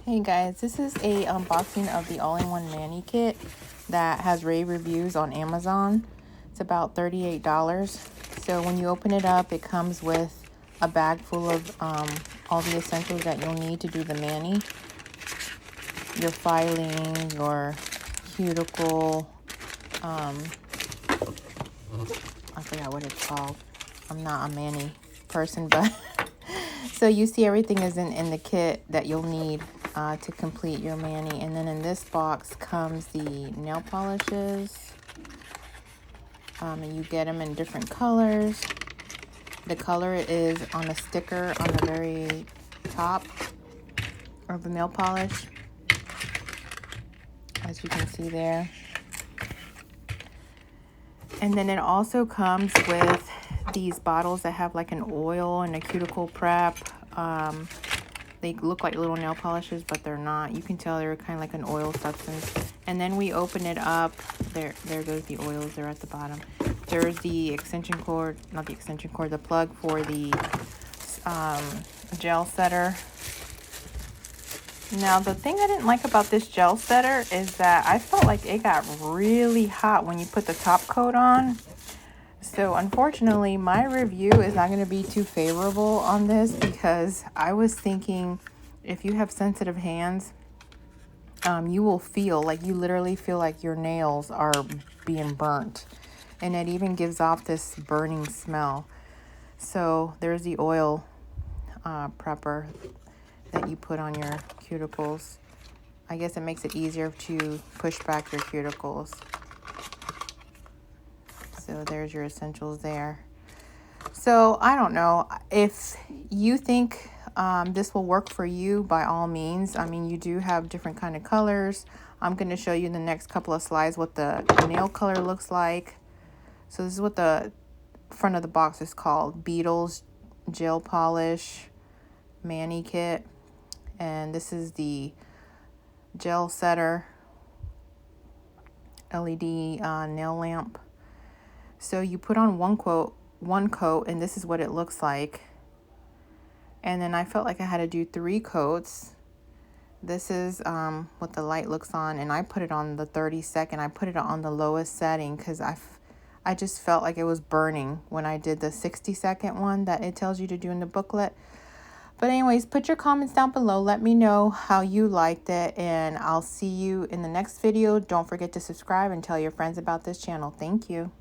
Hey guys, this is a unboxing of the all-in-one mani kit that has rave reviews on Amazon. It's about $38. So when you open it up, it comes with a bag full of all the essentials that you'll need to do the mani. Your filing, your cuticle, I forgot what it's called. I'm not a mani person, but so you see everything is in the kit that you'll need to complete your mani. And then in this box comes the nail polishes, and you get them in different colors. The color is on a sticker on the very top of the nail polish, as you can see there. And then it also comes with these bottles that have like an oil and a cuticle prep. They look like little nail polishes, but they're not. You can tell they're kind of like an oil substance. And then we open it up. There goes the oils. They're at the bottom. There's the extension cord, not the extension cord, the plug for the gel setter. Now, the thing I didn't like about this gel setter is that I felt like it got really hot when you put the top coat on. So unfortunately, my review is not going to be too favorable on this, because I was thinking if you have sensitive hands, you will feel like you literally feel like your nails are being burnt, and it even gives off this burning smell. So there's the oil prepper that you put on your cuticles. I guess it makes it easier to push back your cuticles. So there's your essentials there. So I don't know if you think this will work for you. By all means, I mean, you do have different kind of colors. I'm going to show you in the next couple of slides what the nail color looks like. So this is what the front of the box is called: Beetles Gel Polish Mani Kit. And this is the gel setter LED nail lamp. So you put on one coat, and this is what it looks like. And then I felt like I had to do 3 coats. This is what the light looks on, and I put it on the 30-second. I put it on the lowest setting because I just felt like it was burning when I did the 60-second one that it tells you to do in the booklet. But anyways, put your comments down below. Let me know how you liked it, and I'll see you in the next video. Don't forget to subscribe and tell your friends about this channel. Thank you.